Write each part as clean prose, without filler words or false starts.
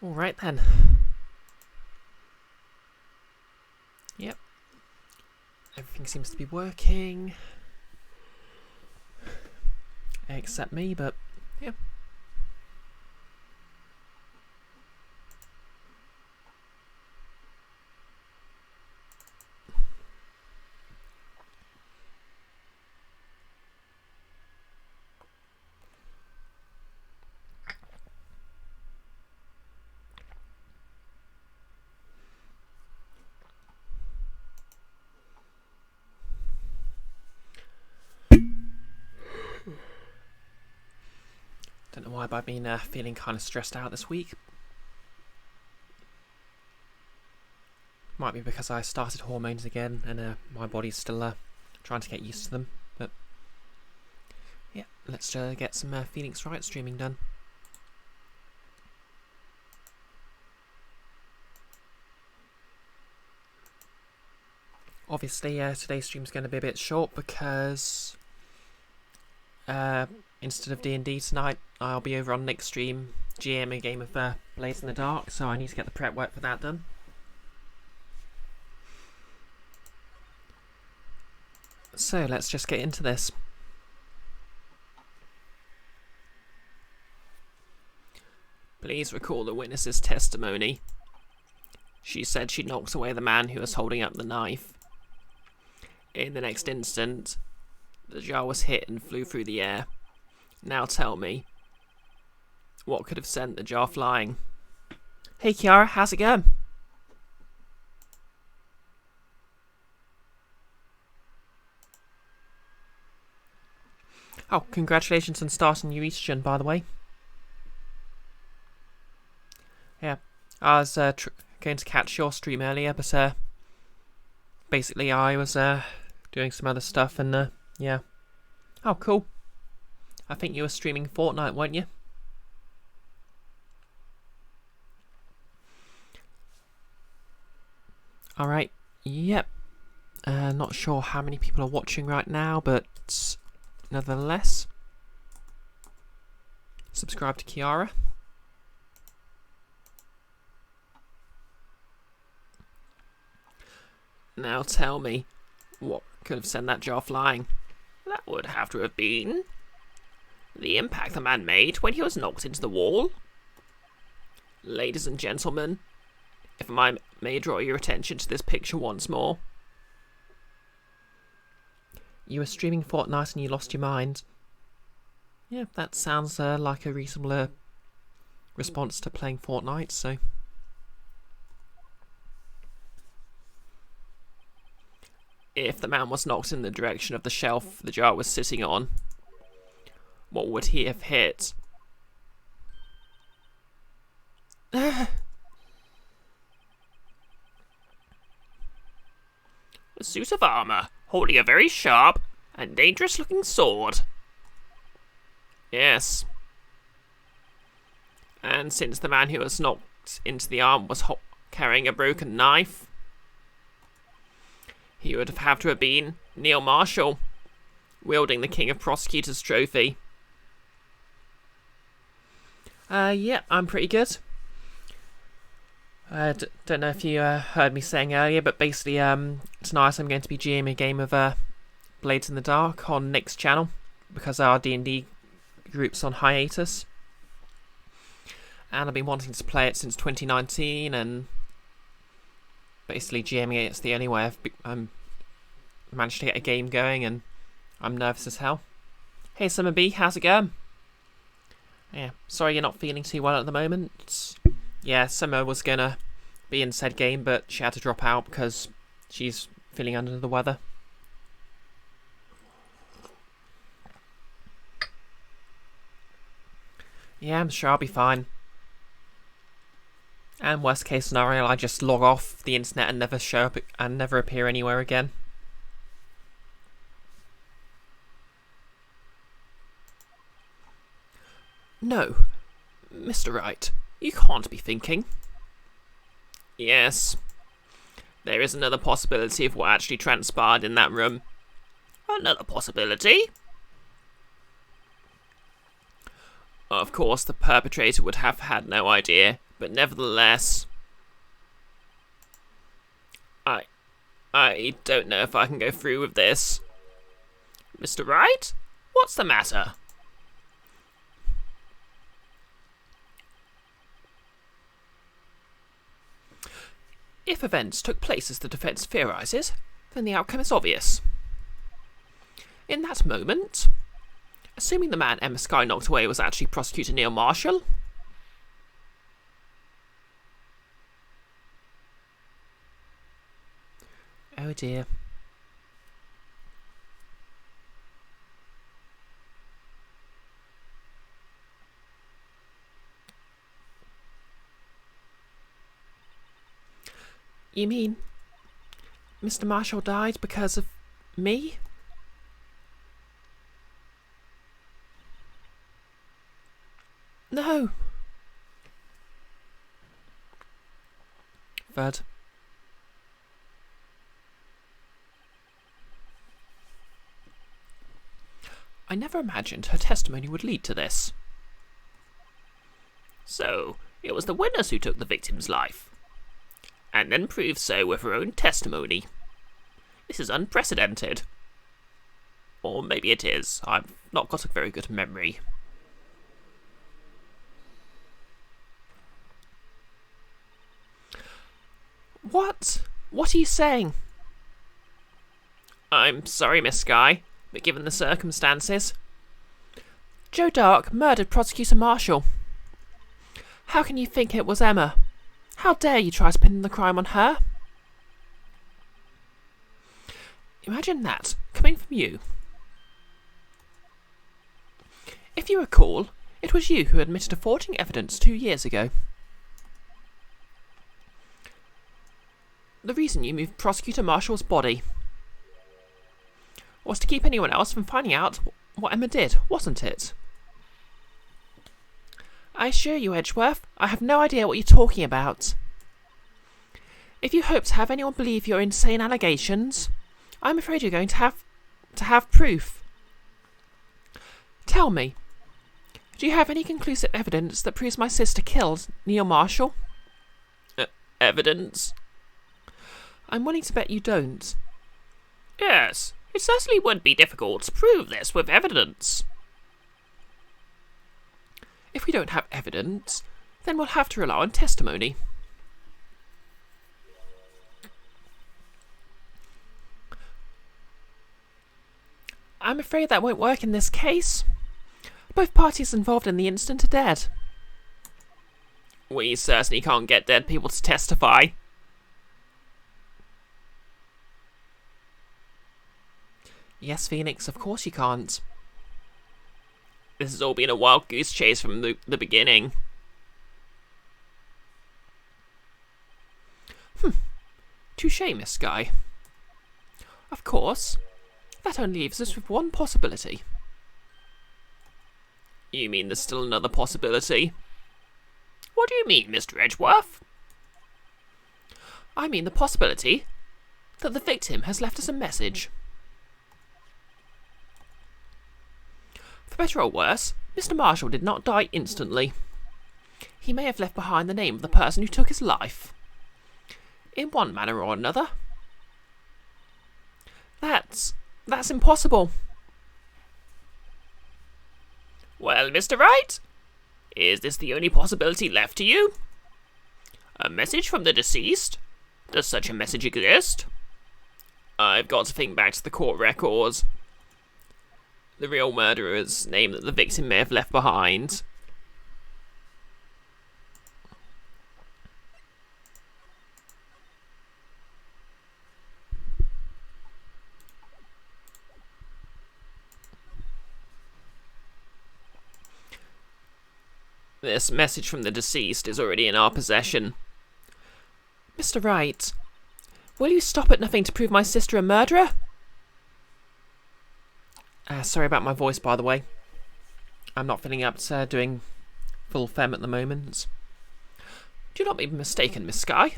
Alright then. Yep. Everything seems to be working. Except me, but yeah. Don't know why, but I've been feeling kind of stressed out this week. Might be because I started hormones again and my body's still trying to get used to them. But yeah, let's get some Phoenix Wright streaming done. Obviously, today's stream's going to be a bit short because instead of D&D tonight, I'll be over on Nick's stream GM a game of Blades in the Dark, so I need to get the prep work for that done. So let's just get into this. Please recall the witness's testimony. She said she knocked away the man who was holding up the knife. In the next instant, the jar was hit and flew through the air. Now tell me, what could have sent the jar flying? Hey Kiara, how's it going? Oh, congratulations on starting your Eastern, by the way. Yeah, I was going to catch your stream earlier, but basically I was doing some other stuff and yeah. Oh, cool. I think you were streaming Fortnite, weren't you? Alright, yep. Not sure how many people are watching right now, but nevertheless, subscribe to Kiara. Now tell me, what could have sent that jar flying? That would have to have been the impact the man made when he was knocked into the wall. Ladies and gentlemen, if I may draw your attention to this picture once more. You were streaming Fortnite and you lost your mind. Yeah, that sounds like a reasonable response to playing Fortnite, so... If the man was knocked in the direction of the shelf the jar was sitting on, what would he have hit? A suit of armour, holding a very sharp and dangerous-looking sword. Yes. And since the man who was knocked into the arm was carrying a broken knife, he would have to have been Neil Marshall, wielding the King of Prosecutors trophy. Yeah, I'm pretty good. Don't know if you heard me saying earlier, but basically tonight I'm going to be GMing a game of Blades in the Dark on Nick's channel, because our D&D group's on hiatus. And I've been wanting to play it since 2019, and basically GMing it's the only way I've managed to get a game going, and I'm nervous as hell. Hey Summer B, how's it going? Yeah, sorry you're not feeling too well at the moment. Yeah, Summer was gonna be in said game, but she had to drop out because she's feeling under the weather. Yeah, I'm sure I'll be fine. And worst case scenario, I just log off the internet and never show up and never appear anywhere again. No, Mr. Wright, you can't be thinking. Yes, there is another possibility of what actually transpired in that room. Another possibility? Of course, the perpetrator would have had no idea But nevertheless, I don't know if I can go through with this. Mr. Wright? What's the matter? If events took place as the defence theorises, then the outcome is obvious. In that moment, assuming the man Emma Skye knocked away was actually Prosecutor Neil Marshall, oh dear. You mean Mr. Marshall died because of me? No. Third. I never imagined her testimony would lead to this. So, it was the witness who took the victim's life, and then proved so with her own testimony. This is unprecedented. Or maybe it is. I've not got a very good memory. What? What are you saying? I'm sorry, Miss Skye, but given the circumstances, Joe Dark murdered Prosecutor Marshall. How can you think it was Emma? How dare you try to pin the crime on her? Imagine that, coming from you. If you recall, it was you who admitted to forging evidence 2 years ago. The reason you moved Prosecutor Marshall's body was to keep anyone else from finding out what Emma did, wasn't it? I assure you, Edgeworth, I have no idea what you're talking about. If you hope to have anyone believe your insane allegations, I'm afraid you're going to have proof. Tell me, do you have any conclusive evidence that proves my sister killed Neil Marshall? Evidence? I'm willing to bet you don't. Yes, it certainly would be difficult to prove this with evidence. If we don't have evidence, then we'll have to rely on testimony. I'm afraid that won't work in this case. Both parties involved in the incident are dead. We certainly can't get dead people to testify. Yes, Phoenix, of course you can't. This has all been a wild goose chase from the beginning. Touché, Miss Skye. Of course, that only leaves us with one possibility. You mean there's still another possibility? What do you mean, Mr. Edgeworth? I mean the possibility that the victim has left us a message. For better or worse, Mr. Marshall did not die instantly. He may have left behind the name of the person who took his life. In one manner or another. That's impossible. Well, Mr. Wright, is this the only possibility left to you? A message from the deceased? Does such a message exist? I've got to think back to the court records. The real murderer's name that the victim may have left behind. This message from the deceased is already in our possession. Mr. Wright, will you stop at nothing to prove my sister a murderer? Sorry about my voice, by the way. I'm not feeling up to doing full fem at the moment. Do not be mistaken, Miss Skye.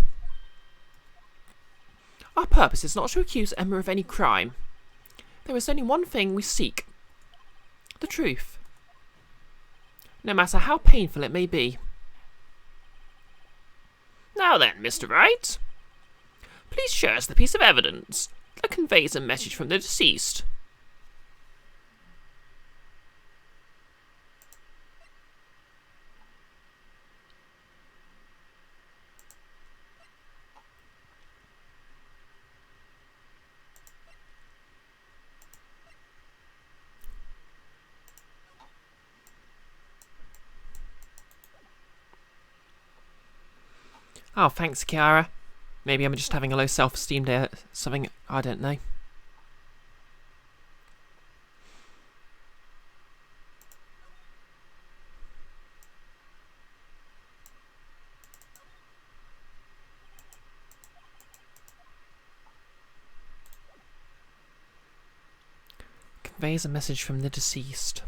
Our purpose is not to accuse Emma of any crime. There is only one thing we seek. The truth. No matter how painful it may be. Now then, Mr. Wright, please show us the piece of evidence that conveys a message from the deceased. Oh, thanks, Kiara. Maybe I'm just having a low self-esteem day. Something, I don't know. Conveys a message from the deceased.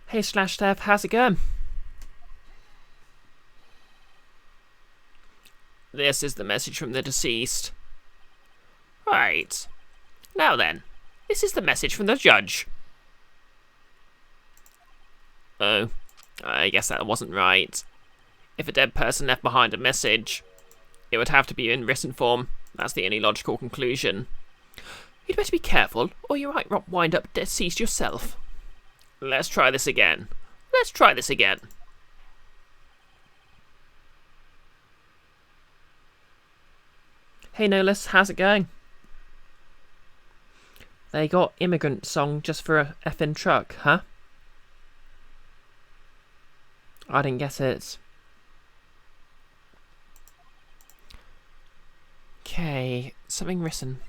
Hey Slash Steph, how's it going? This is the message from the deceased. Right. Now then, this is the message from the judge. Oh, I guess that wasn't right. If a dead person left behind a message, it would have to be in written form. That's the only logical conclusion. You'd better be careful, or you might wind up deceased yourself. Let's try this again. Let's try this again. Hey Nolis, how's it going? They got immigrant song just for a effing truck, huh? I didn't get it. Okay, something written.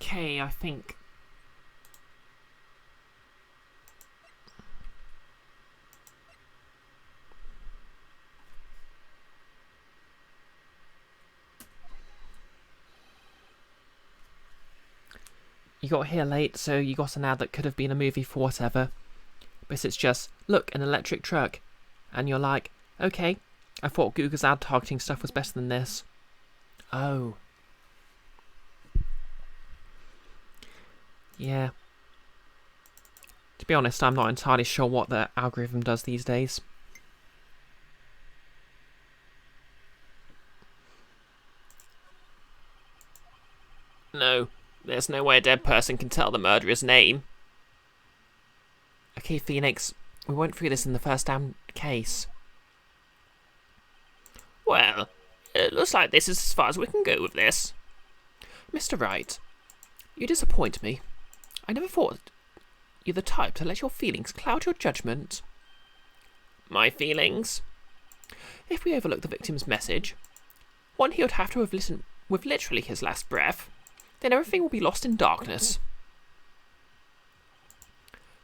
Okay, I think. You got here late, so you got an ad that could have been a movie for whatever. But it's just, look, an electric truck. And you're like, okay, I thought Google's ad targeting stuff was better than this. Oh. Yeah. To be honest, I'm not entirely sure what the algorithm does these days. No, there's no way a dead person can tell the murderer's name. Okay, Phoenix, we went through this in the first damn case. Well, it looks like this is as far as we can go with this. Mr. Wright, you disappoint me. I never thought you're the type to let your feelings cloud your judgment. My feelings? If we overlook the victim's message, one he would have to have listened with literally his last breath, then everything will be lost in darkness.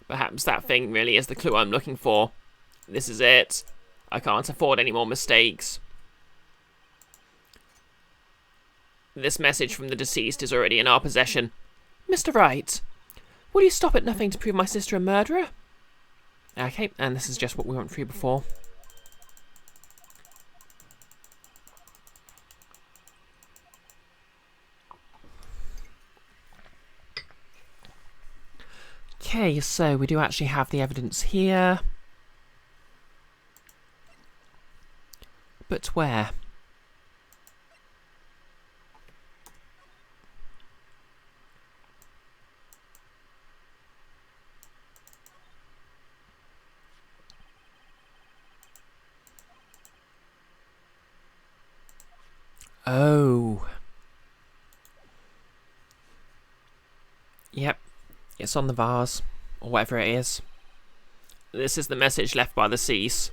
Perhaps that thing really is the clue I'm looking for. This is it. I can't afford any more mistakes. This message from the deceased is already in our possession. Mr. Wright, will you stop at nothing to prove my sister a murderer? Okay, and this is just what we went through before. Okay, so we do actually have the evidence here. But where? Oh. Yep. It's on the vase, or whatever it is. This is the message left by the cease.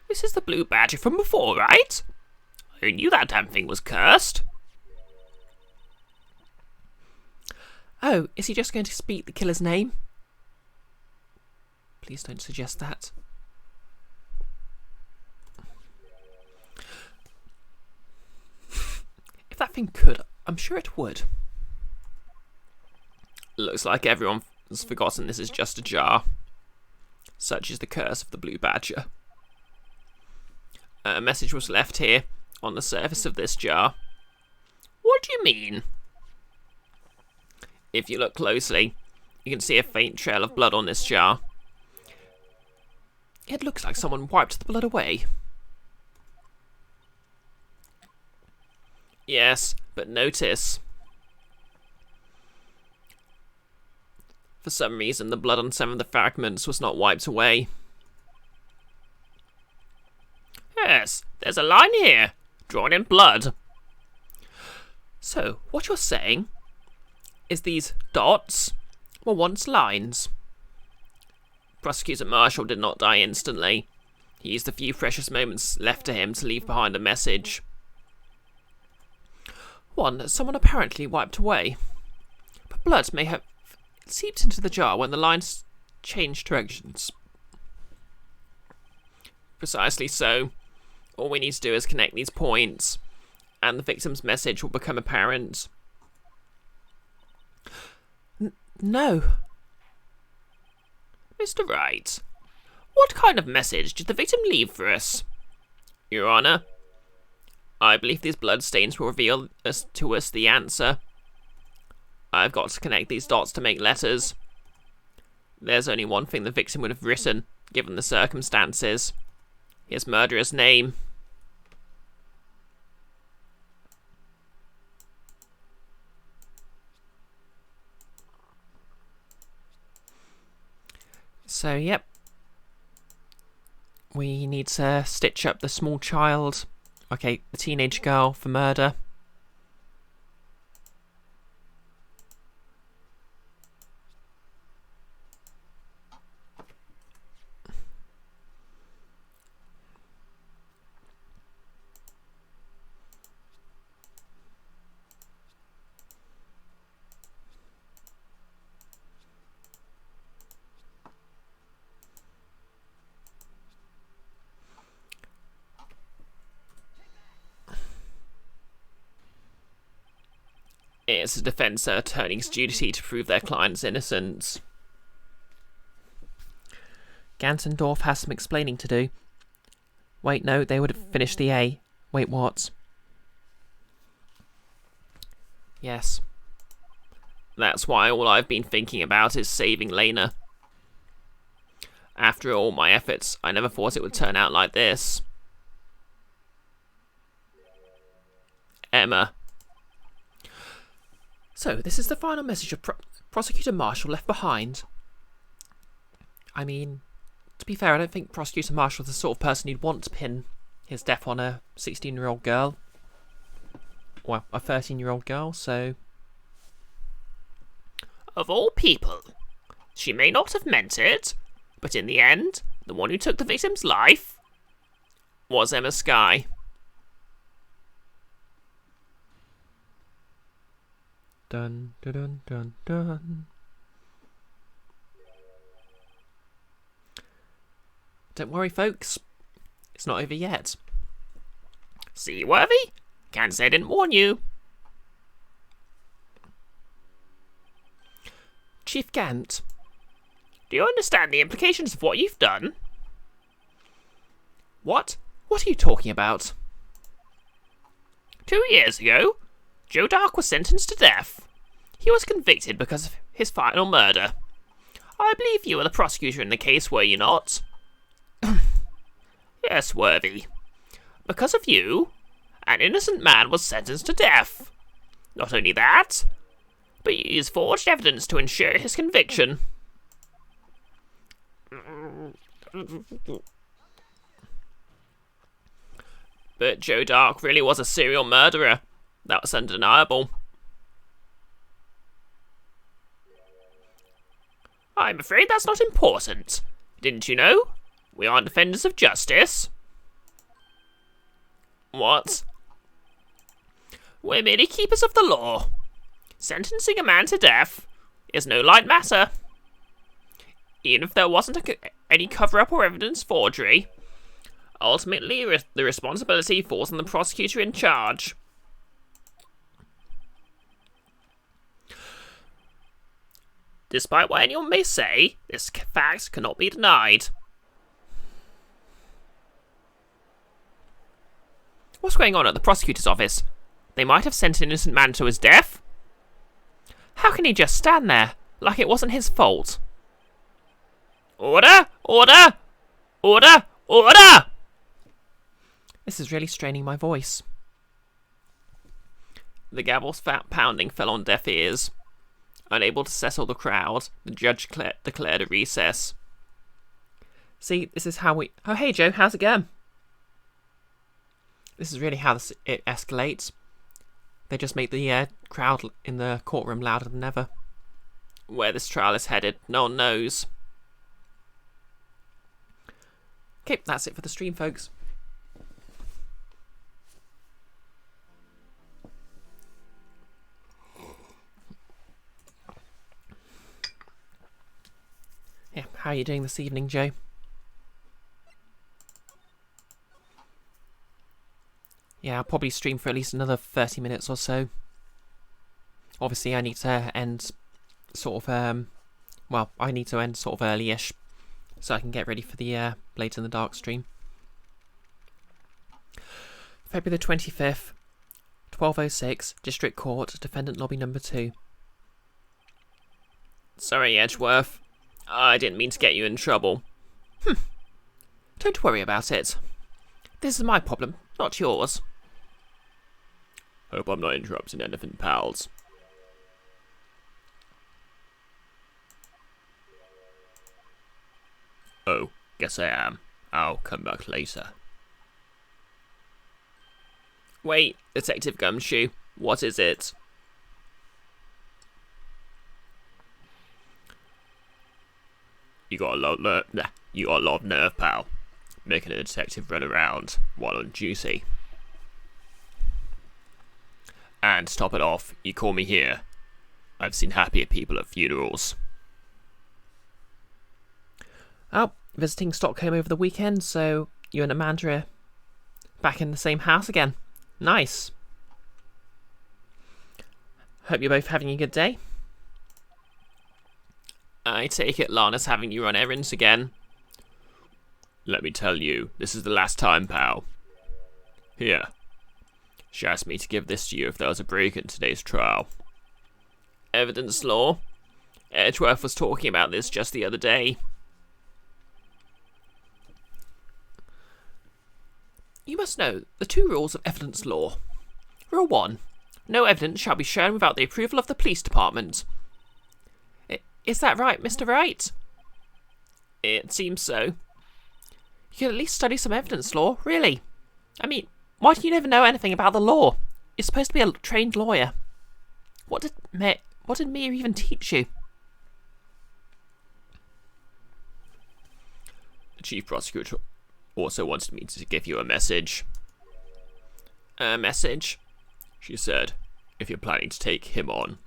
This is the blue badger from before, right? I knew that damn thing was cursed. Oh, is he just going to speak the killer's name? Please don't suggest that. If that thing could, I'm sure it would. Looks like everyone's forgotten this is just a jar. Such is the curse of the blue badger. A message was left here, on the surface of this jar. What do you mean? If you look closely, you can see a faint trail of blood on this jar. It looks like someone wiped the blood away. Yes, but notice. For some reason, the blood on some of the fragments was not wiped away. Yes, there's a line here, drawn in blood. So, what you're saying is these dots were once lines. Prosecutor Marshall did not die instantly. He used the few precious moments left to him to leave behind a message. One that someone apparently wiped away. But blood may have seeped into the jar when the lines changed directions. Precisely so. All we need to do is connect these points, and the victim's message will become apparent. No. Mr. Wright, what kind of message did the victim leave for us? Your Honour, I believe these bloodstains will reveal to us the answer. I've got to connect these dots to make letters. There's only one thing the victim would have written, given the circumstances. His murderer's name. So, yep. We need to stitch up the small child. Okay, the teenage girl for murder. It's a defence attorney's duty to prove their client's innocence. Gansendorf has some explaining to do. Wait, no, they would have finished the A. Wait, what? Yes. That's why all I've been thinking about is saving Lena. After all my efforts, I never thought it would turn out like this. So, this is the final message of Prosecutor Marshall left behind. I mean, to be fair, I don't think Prosecutor Marshall is the sort of person who'd want to pin his death on a 16-year-old girl. Well, a 13-year-old girl, so... Of all people, she may not have meant it, but in the end, the one who took the victim's life was Emma Skye. Dun, dun, dun, dun, dun. Don't worry, folks. It's not over yet. See, Worthy? Can't say I didn't warn you. Chief Gant. Do you understand the implications of what you've done? What? What are you talking about? 2 years ago, Joe Dark was sentenced to death. He was convicted because of his final murder. I believe you were the prosecutor in the case, were you not? Yes, Worthy. Because of you, an innocent man was sentenced to death. Not only that, but you used forged evidence to ensure his conviction. But Joe Dark really was a serial murderer. That was undeniable. I'm afraid that's not important. Didn't you know? We aren't defenders of justice. What? We're merely keepers of the law. Sentencing a man to death is no light matter. Even if there wasn't any cover-up or evidence forgery, ultimately the responsibility falls on the prosecutor in charge. Despite what anyone may say, this fact cannot be denied. What's going on at the prosecutor's office? They might have sent an innocent man to his death? How can he just stand there, like it wasn't his fault? Order! Order! Order! Order! This is really straining my voice. The gavel's fat pounding fell on deaf ears. Unable to settle the crowd, the judge declared a recess. See, this is how we... Oh, hey, Joe, how's it going? This is really how it escalates. They just make the crowd in the courtroom louder than ever. Where this trial is headed, no one knows. Okay, that's it for the stream, folks. Yeah, how are you doing this evening, Joe? Yeah, I'll probably stream for at least another 30 minutes or so. Obviously, I need to end sort of, well, I need to end sort of early-ish so I can get ready for the Blades in the Dark stream. February the 25th, 12:06, District Court, Defendant Lobby number 2. Sorry, Edgeworth. I didn't mean to get you in trouble. Don't worry about it. This is my problem, not yours. Hope I'm not interrupting anything, pals. Oh, guess I am. I'll come back later. Wait, Detective Gumshoe, what is it? You got a lot of nerve, pal. Making a detective run around while on duty. And to top it off, you call me here. I've seen happier people at funerals. Oh, visiting Stockholm over the weekend, so you and Amanda are back in the same house again. Nice. Hope you're both having a good day. I take it Lana's having you run errands again. Let me tell you, this is the last time, pal. Here. She asked me to give this to you if there was a break in today's trial. Evidence law? Edgeworth was talking about this just the other day. You must know the 2 rules of evidence law. Rule 1. No evidence shall be shown without the approval of the police department. Is that right, Mr. Wright? It seems so. You could at least study some evidence law, really. I mean, why do you never know anything about the law? You're supposed to be a trained lawyer. What did Mia even teach you? The chief prosecutor also wanted me to give you a message. A message? She said, if you're planning to take him on,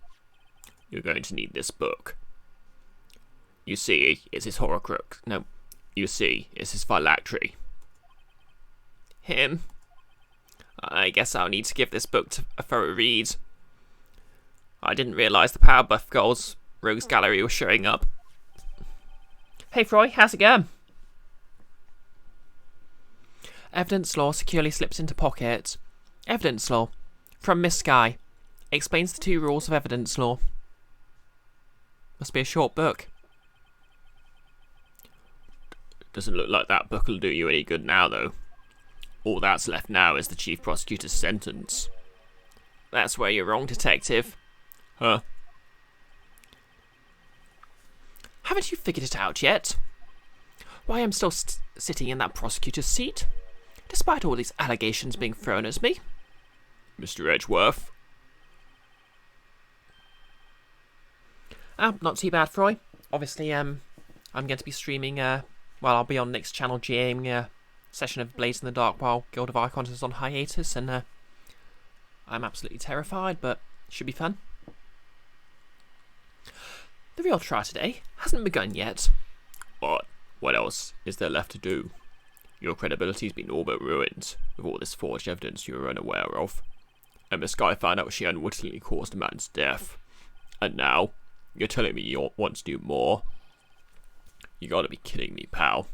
you're going to need this book. You see, it's his horcrux. No, you see, it's his phylactery. Him? I guess I'll need to give this book a thorough read. I didn't realise the Powerbuff Girls Rogues Gallery was showing up. Hey Froy, how's it going? Evidence law securely slips into pocket. Evidence law. From Miss Sky. Explains the 2 rules of evidence law. Must be a short book. Doesn't look like that book will do you any good now, though. All that's left now is the chief prosecutor's sentence. That's where you're wrong, detective. Huh? Haven't you figured it out yet? Why I'm still sitting in that prosecutor's seat, despite all these allegations being thrown at me? Mr. Edgeworth? Not too bad, Froy. Obviously, I'm going to be streaming, I'll be on Nick's channel GMing a session of Blades in the Dark while Guild of Icons is on hiatus, and I'm absolutely terrified, but should be fun. The real trial today hasn't begun yet. What else is there left to do? Your credibility's been all but ruined with all this forged evidence you were unaware of. And Miss Sky found out she unwittingly caused a man's death. And now, you're telling me you want to do more? You gotta be kidding me, pal.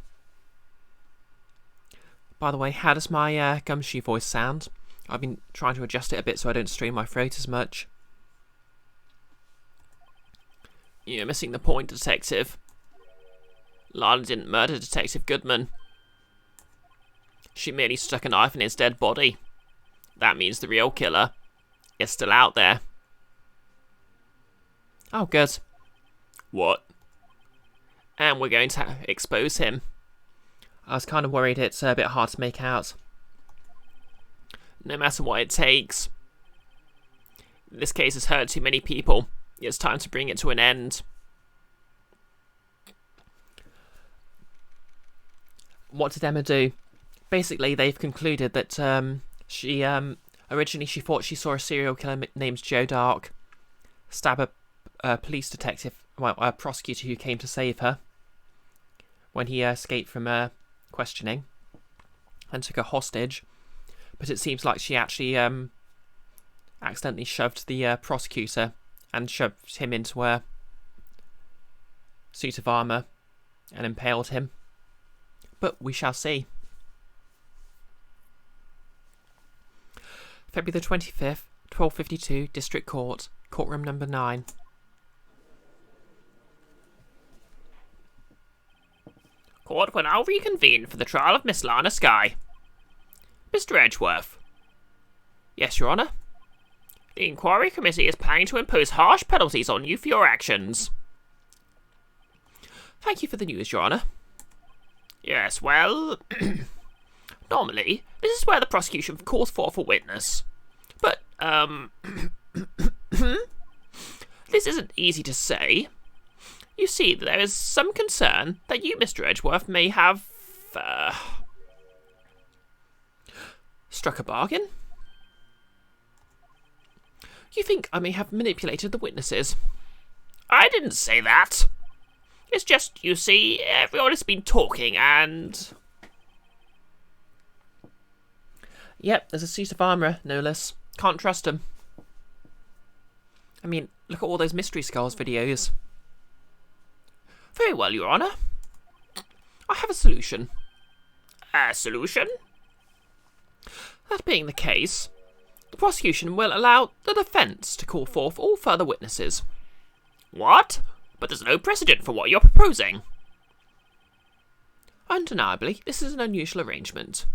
By the way, how does my gumshoe voice sound? I've been trying to adjust it a bit so I don't strain my throat as much. You're missing the point, detective. Lana didn't murder Detective Goodman. She merely stuck a knife in his dead body. That means the real killer is still out there. Oh, good. What? And we're going to expose him. I was kind of worried it's a bit hard to make out. No matter what it takes. This case has hurt too many people. It's time to bring it to an end. What did Emma do? Basically, they've concluded that originally she thought she saw a serial killer named Joe Dark stab a police detective, well, a prosecutor who came to save her when he escaped from questioning and took her hostage. But it seems like she actually accidentally shoved the prosecutor and shoved him into a suit of armour and impaled him. But we shall see. February the 25th, 1252, District Court, Courtroom number 9. Court will now reconvene for the trial of Miss Lana Sky. Mr. Edgeworth. Yes, Your Honour. The inquiry committee is planning to impose harsh penalties on you for your actions. Thank you for the news, Your Honour. Yes, well, normally, this is where the prosecution calls forth a witness. But, this isn't easy to say. You see, there is some concern that you, Mr. Edgeworth, may have, struck a bargain? You think I may have manipulated the witnesses? I didn't say that. It's just, you see, everyone has been talking and... Yep, there's a suit of armour, no less. Can't trust him. I mean, look at all those Mystery Skulls videos. Very well, Your Honour. I have a solution. A solution? That being the case, the prosecution will allow the defence to call forth all further witnesses. What? But there's no precedent for what you're proposing. Undeniably, this is an unusual arrangement,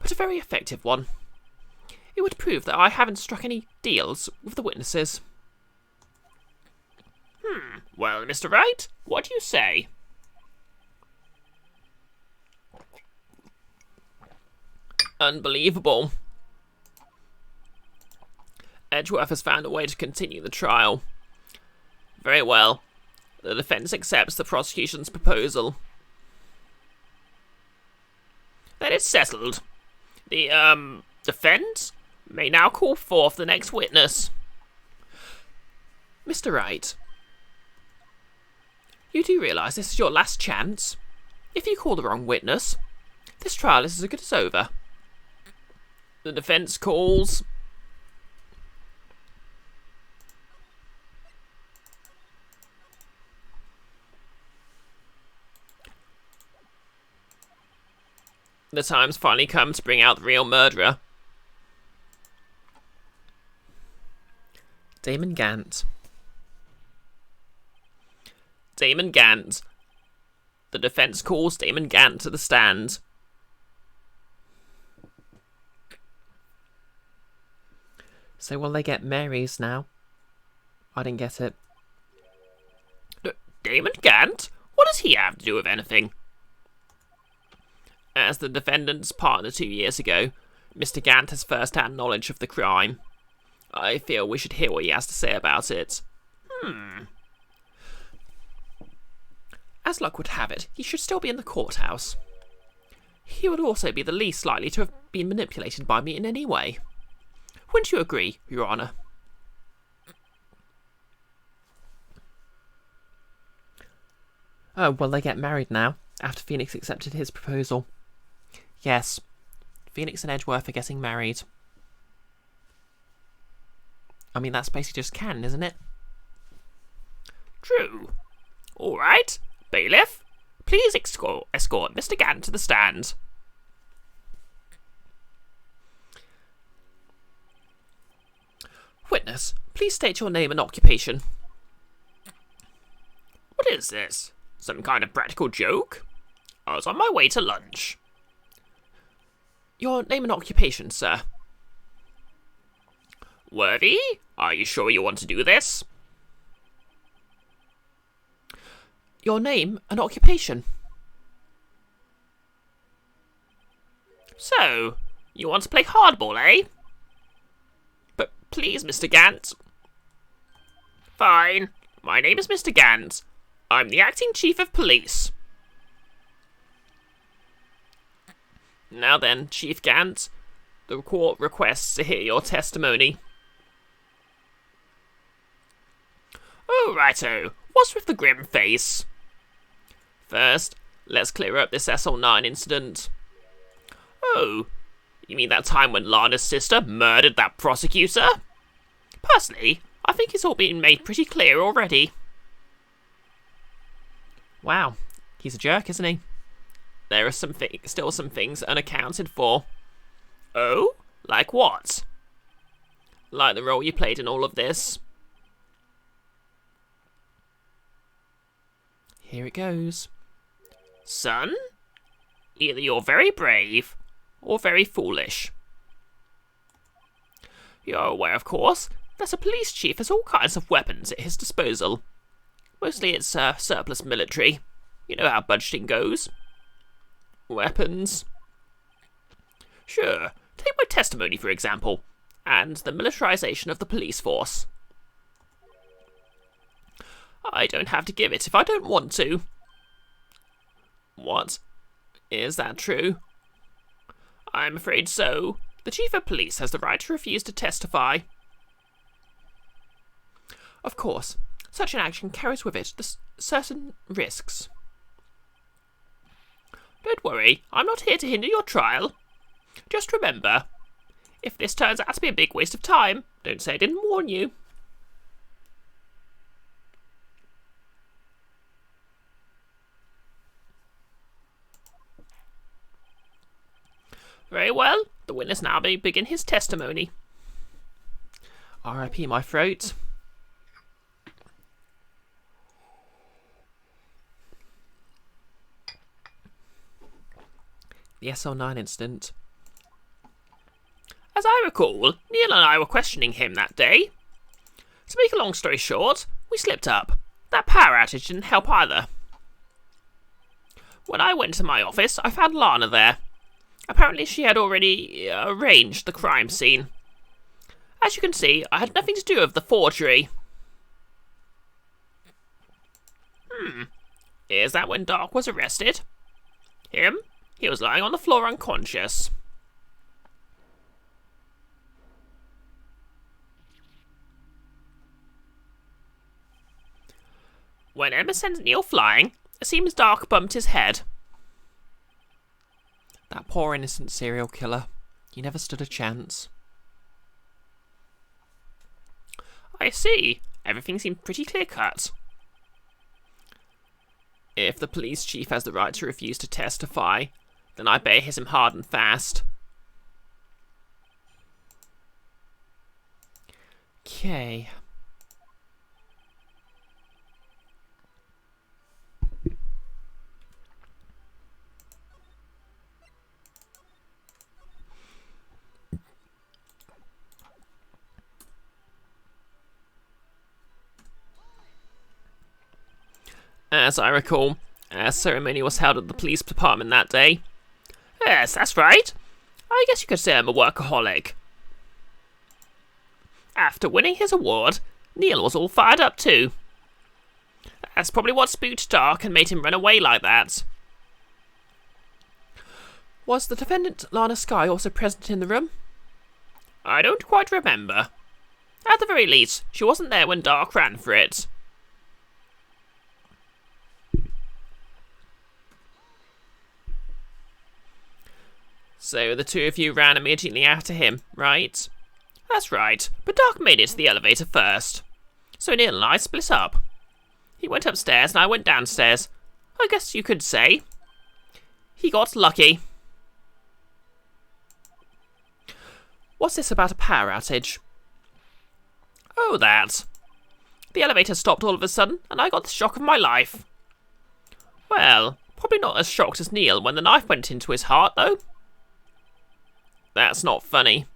but a very effective one. It would prove that I haven't struck any deals with the witnesses. Well, Mr. Wright, what do you say? Unbelievable. Edgeworth has found a way to continue the trial. Very well. The defence accepts the prosecution's proposal. Then it's settled. The, defence may now call forth the next witness. Mr. Wright, you do realise this is your last chance? If you call the wrong witness, this trial is as good as over. The defence calls... The time's finally come to bring out the real murderer. Damon Gant. Damon Gant. The defence calls Damon Gant to the stand. So will they get Mary's now? I didn't get it. Damon Gant? What does he have to do with anything? As the defendant's partner 2 years ago, Mr. Gant has first-hand knowledge of the crime. I feel we should hear what he has to say about it. As luck would have it, he should still be in the courthouse. He would also be the least likely to have been manipulated by me in any way. Wouldn't you agree, Your Honour? Oh, well, they get married now, after Phoenix accepted his proposal. Yes, Phoenix and Edgeworth are getting married. I mean, that's basically just canon, isn't it? True. All right, bailiff, please escort Mr. Gant to the stand. Witness, please state your name and occupation. What is this? Some kind of practical joke? I was on my way to lunch. Your name and occupation, sir. Worthy, are you sure you want to do this? Your name and occupation. So, you want to play hardball, eh? But please, Mr. Gant. Fine. My name is Mr. Gant. I'm the acting chief of police. Now then, Chief Gant, the court requests to hear your testimony. Oh, righto. What's with the grim face? First, let's clear up this SL9 incident. Oh, you mean that time when Lana's sister murdered that prosecutor? Personally, I think it's all been made pretty clear already. Wow, he's a jerk, isn't he? There are still some things unaccounted for. Oh? Like what? Like the role you played in all of this. Here it goes. Son? Either you're very brave, or very foolish. You're aware, of course, that a police chief has all kinds of weapons at his disposal. Mostly it's surplus military. You know how budgeting goes. Weapons? Sure. Take my testimony, for example, and the militarization of the police force. I don't have to give it if I don't want to. What? Is that true? I'm afraid so. The chief of police has the right to refuse to testify. Of course, such an action carries with it certain risks. Don't worry, I'm not here to hinder your trial. Just remember, if this turns out to be a big waste of time, don't say I didn't warn you. Very well, the witness now may begin his testimony. R.I.P. my throat. The SL9 incident. As I recall, Neil and I were questioning him that day. To make a long story short, we slipped up. That power outage didn't help either. When I went to my office, I found Lana there. Apparently she had already arranged the crime scene. As you can see, I had nothing to do with the forgery. Is that when Dark was arrested? Him? He was lying on the floor unconscious. When Emma sent Neil flying, it seems Dark bumped his head. That poor innocent serial killer. He never stood a chance. I see. Everything seemed pretty clear-cut. If the police chief has the right to refuse to testify, then I better hit him hard and fast. Okay. As I recall, a ceremony was held at the police department that day. Yes, that's right. I guess you could say I'm a workaholic. After winning his award, Neil was all fired up too. That's probably what spooked Dark and made him run away like that. Was the defendant Lana Skye also present in the room? I don't quite remember. At the very least, she wasn't there when Dark ran for it. So the two of you ran immediately after him, right? That's right, but Dark made it to the elevator first. So Neil and I split up. He went upstairs and I went downstairs. I guess you could say. He got lucky. What's this about a power outage? Oh, that. The elevator stopped all of a sudden and I got the shock of my life. Well, probably not as shocked as Neil when the knife went into his heart, though. That's not funny.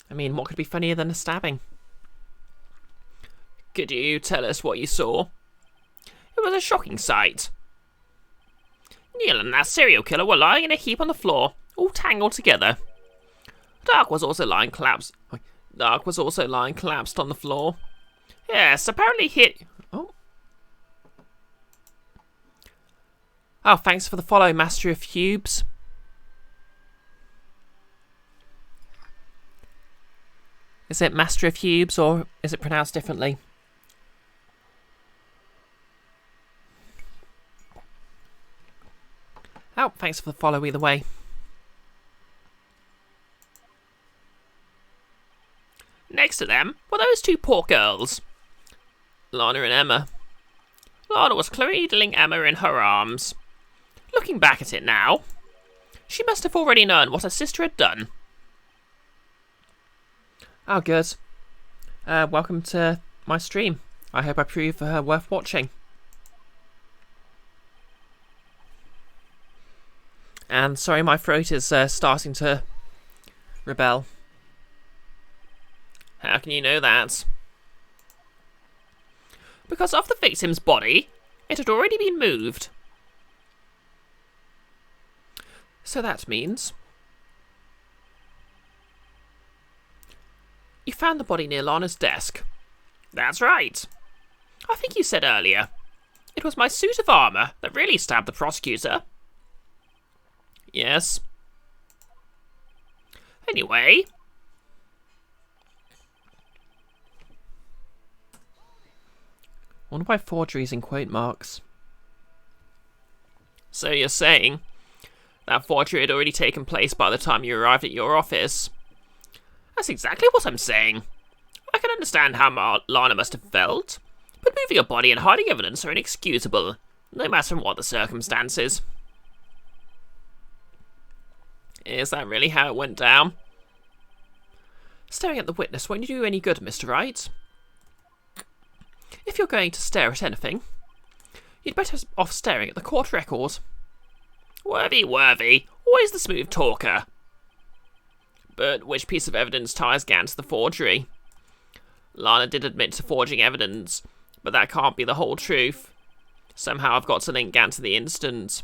I mean, what could be funnier than a stabbing? Could you tell us what you saw? It was a shocking sight. Neil and that serial killer were lying in a heap on the floor, all tangled together. Dark was also lying collapsed on the floor. Yes, apparently he... Oh, thanks for the follow, Master of Cubes. Is it Master of Cubes, or is it pronounced differently? Oh, thanks for the follow either way. Next to them were those two poor girls, Lana and Emma. Lana was cradling Emma in her arms. Looking back at it now, she must have already known what her sister had done. Oh, good. Welcome to my stream. I hope I prove worth watching. And sorry, my throat is starting to rebel. How can you know that? Because of the victim's body, it had already been moved. So that means you found the body near Lana's desk. That's right. I think you said earlier, it was my suit of armour that really stabbed the prosecutor. Yes. Anyway... wonder why forgery's in quote marks. So you're saying that forgery had already taken place by the time you arrived at your office? That's exactly what I'm saying. I can understand how Lana must have felt, but moving a body and hiding evidence are inexcusable, no matter what the circumstances. Is that really how it went down? Staring at the witness won't do you any good, Mr. Wright. If you're going to stare at anything, You'd better off staring at the court record. Worthy, always the smooth talker. But which piece of evidence ties Gann to the forgery? Lana did admit to forging evidence, but that can't be the whole truth. Somehow I've got to link Gann to the incident.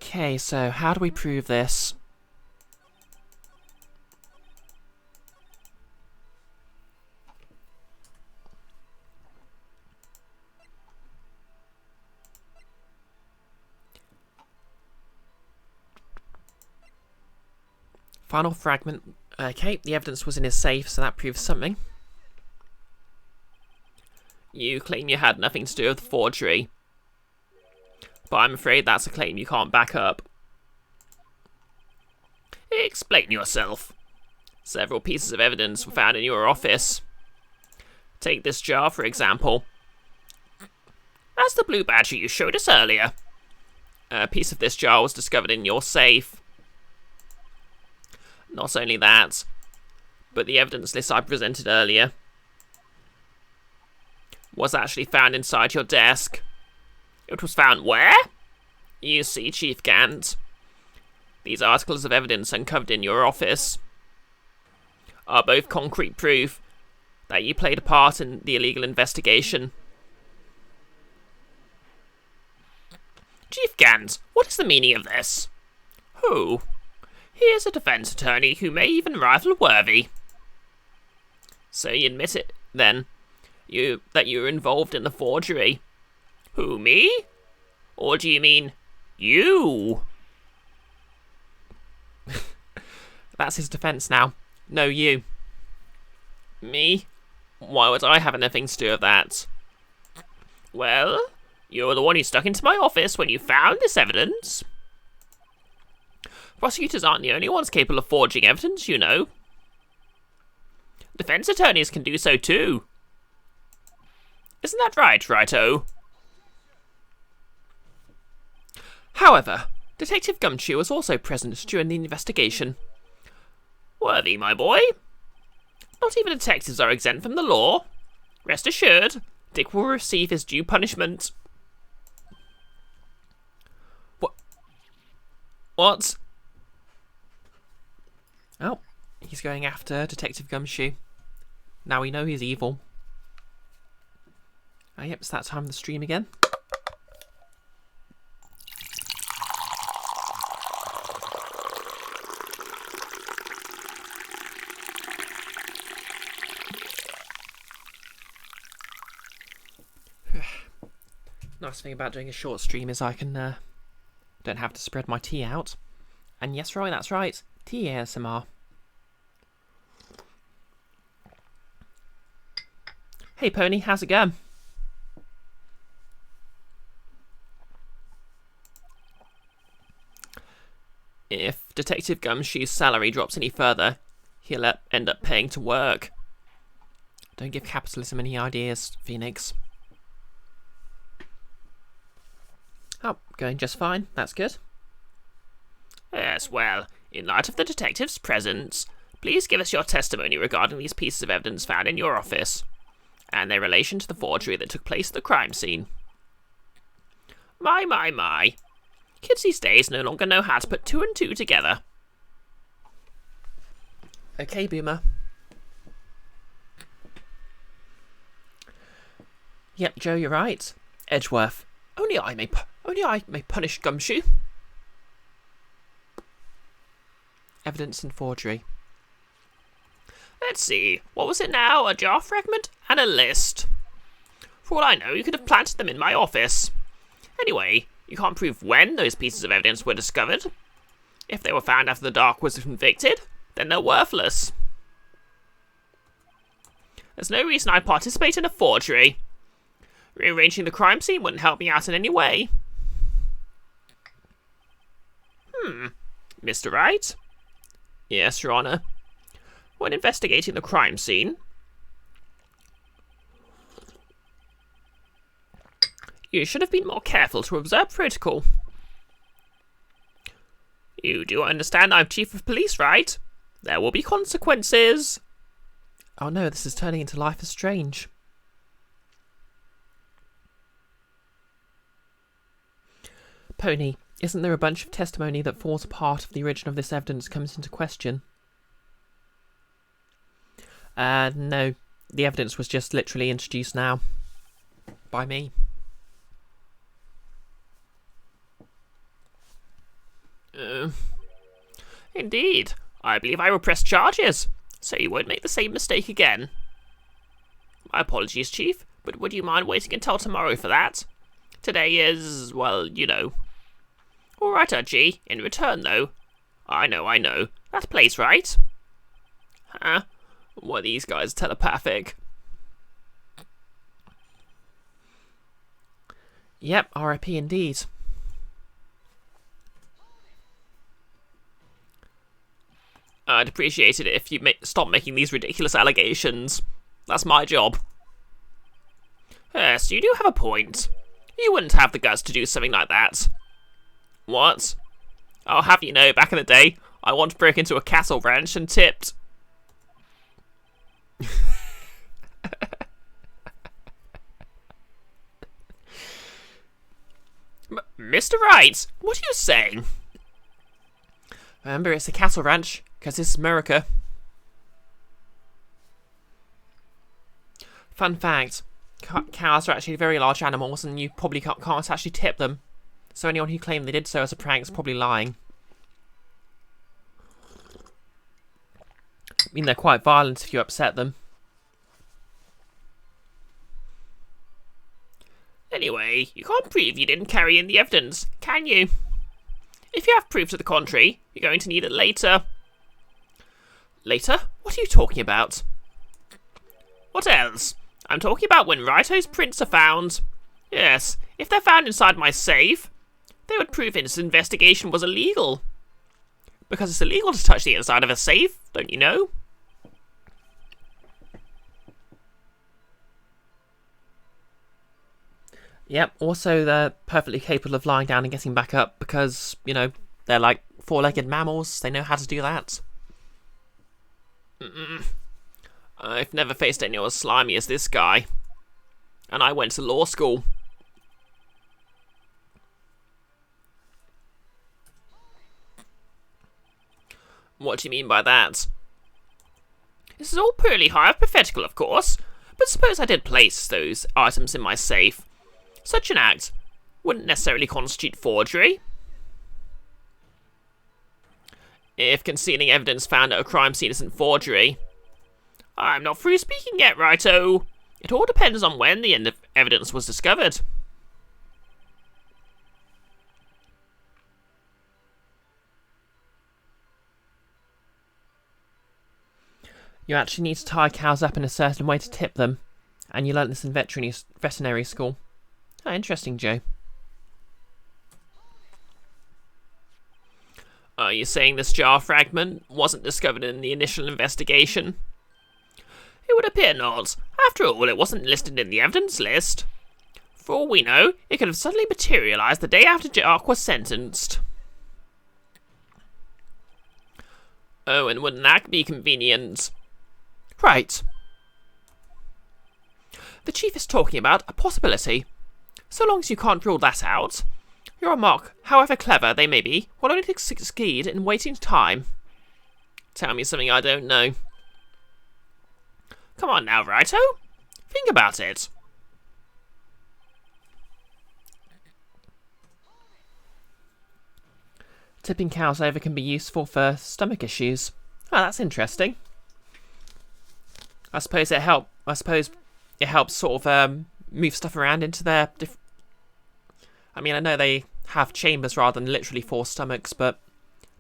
Okay, so how do we prove this? Final fragment. Okay, the evidence was in his safe, so that proves something. You claim you had nothing to do with the forgery, but I'm afraid that's a claim you can't back up. Explain yourself. Several pieces of evidence were found in your office. Take this jar, for example. That's the blue badger you showed us earlier. A piece of this jar was discovered in your safe. Not only that, but the evidence list I presented earlier was actually found inside your desk. It was found where? You see, Chief Gant, these articles of evidence uncovered in your office are both concrete proof that you played a part in the illegal investigation. Chief Gant, what is the meaning of this? Who? Here's a defense attorney who may even rival Worthy. So you admit it, then, that you were involved in the forgery. Who, me? Or do you mean you? That's his defense now. No, you. Me? Why would I have anything to do with that? Well, you're the one who stuck into my office when you found this evidence. Prosecutors aren't the only ones capable of forging evidence, you know. Defense attorneys can do so too. Isn't that right, Righto? However, Detective Gumshoe was also present during the investigation. Worthy, my boy. Not even detectives are exempt from the law. Rest assured, Dick will receive his due punishment. What? Oh, he's going after Detective Gumshoe. Now we know he's evil. Ah, yep, it's that time of the stream again. Nice thing about doing a short stream is I can don't have to spread my tea out. And yes, Roy, that's right, tea ASMR. Hey Pony, how's it going? If Detective Gumshoe's salary drops any further, he'll end up paying to work. Don't give capitalism any ideas, Phoenix. Oh, going just fine. That's good. Yes, well, in light of the detective's presence, please give us your testimony regarding these pieces of evidence found in your office, and their relation to the forgery that took place at the crime scene. My. Kids these days no longer know how to put two and two together. Okay, Boomer. Yep, Joe, you're right. Edgeworth. Only I may punish Gumshoe. Evidence and forgery. Let's see, what was it now? A jar fragment and a list. For all I know, you could have planted them in my office. Anyway, you can't prove when those pieces of evidence were discovered. If they were found after the Dark was convicted, then they're worthless. There's no reason I'd participate in a forgery. Rearranging the crime scene wouldn't help me out in any way. Mr. Wright? Yes, Your Honor. When investigating the crime scene, you should have been more careful to observe protocol. You do understand I'm Chief of Police, right? There will be consequences. Oh no, this is turning into Life is Strange. Pony, isn't there a bunch of testimony that falls apart if the origin of this evidence comes into question? No. The evidence was just literally introduced now. By me. Indeed. I believe I will press charges, so you won't make the same mistake again. My apologies, Chief, but would you mind waiting until tomorrow for that? Today is, well, you know. All right, G. In return, though. I know. That place, right? Huh? What are these guys telepathic? Yep, RIP indeed. I'd appreciate it if you stop making these ridiculous allegations. That's my job. Yes, you do have a point. You wouldn't have the guts to do something like that. What? I'll have you know, back in the day, I once broke into a cattle ranch and tipped... Mr. Wright, what are you saying? Remember, it's a cattle ranch, because this is America. Fun fact, cows are actually very large animals, and you probably can't actually tip them. So anyone who claimed they did so as a prank is probably lying. I mean, they're quite violent if you upset them. Anyway, you can't prove you didn't carry in the evidence, can you? If you have proof to the contrary, you're going to need it later. Later? What are you talking about? What else? I'm talking about when Wright's prints are found. Yes, if they're found inside my safe, they would prove this investigation was illegal. Because it's illegal to touch the inside of a safe, don't you know? Yep, also they're perfectly capable of lying down and getting back up because, you know, they're like four-legged mammals. They know how to do that. I've never faced anyone as slimy as this guy. And I went to law school. What do you mean by that? This is all purely hypothetical, of course, but suppose I did place those items in my safe. Such an act wouldn't necessarily constitute forgery. If concealing evidence found at a crime scene isn't forgery. I'm not through speaking yet, righto. It all depends on when the evidence was discovered. You actually need to tie cows up in a certain way to tip them, and you learnt this in veterinary school. Oh, interesting, Joe. Are you saying this jar fragment wasn't discovered in the initial investigation? It would appear not. After all, it wasn't listed in the evidence list. For all we know, it could have suddenly materialised the day after Jark was sentenced. Oh, and wouldn't that be convenient? Right. The Chief is talking about a possibility. So long as you can't rule that out, your remark, however clever they may be, will only succeed in waiting time. Tell me something I don't know. Come on now, righto. Think about it. Tipping cows over can be useful for stomach issues. Oh, that's interesting. I suppose it helps sort of move stuff around into their I mean, I know they have chambers rather than literally 4 stomachs, but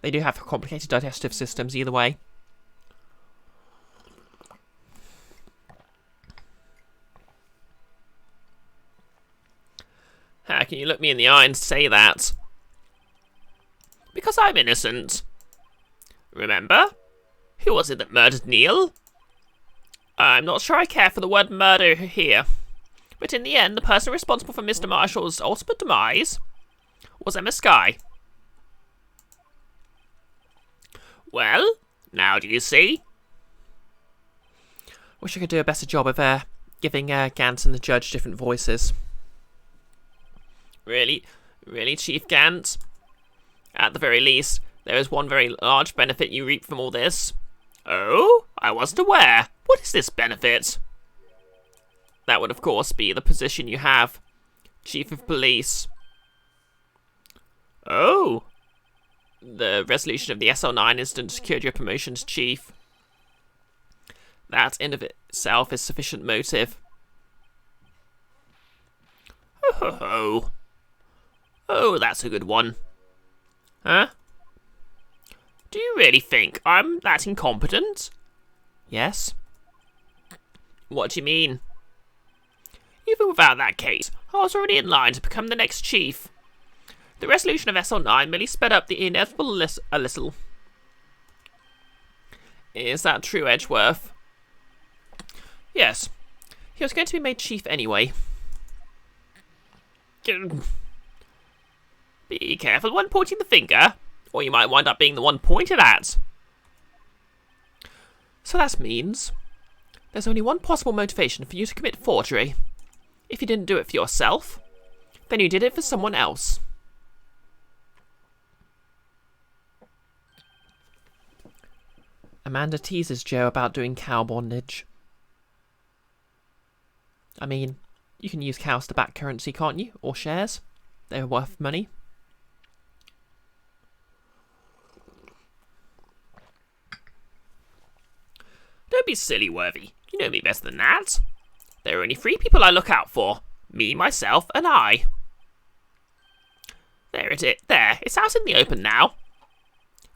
they do have complicated digestive systems either way. How can you look me in the eye and say that? Because I'm innocent. Remember? Who was it that murdered Neil? I'm not sure I care for the word murder here. But in the end, the person responsible for Mr. Marshall's ultimate demise was Emma Skye. Well, now do you see? Wish I could do a better job of giving Gant and the judge different voices. Really Really, Chief Gant? At the very least, there is one very large benefit you reap from all this. Oh? I wasn't aware. What is this benefit? That would, of course, be the position you have. Chief of Police. Oh. The resolution of the SL9 incident secured your promotion to Chief. That in of itself is sufficient motive. Oh, that's a good one. Huh? Do you really think I'm that incompetent? Yes. What do you mean? Even without that case, I was already in line to become the next chief. The resolution of SL9 merely sped up the inevitable a little. Is that true, Edgeworth? Yes. He was going to be made chief anyway. Be careful when pointing the finger, or you might wind up being the one pointed at. So that means there's only one possible motivation for you to commit forgery. If you didn't do it for yourself, then you did it for someone else. Amanda teases Joe about doing cow bondage. I mean, you can use cows to back currency, can't you? Or shares. They're worth money. Don't be silly, Worthy. You know me better than that. There are only 3 people I look out for. Me, myself, and I. There it is. There, it's out in the open now.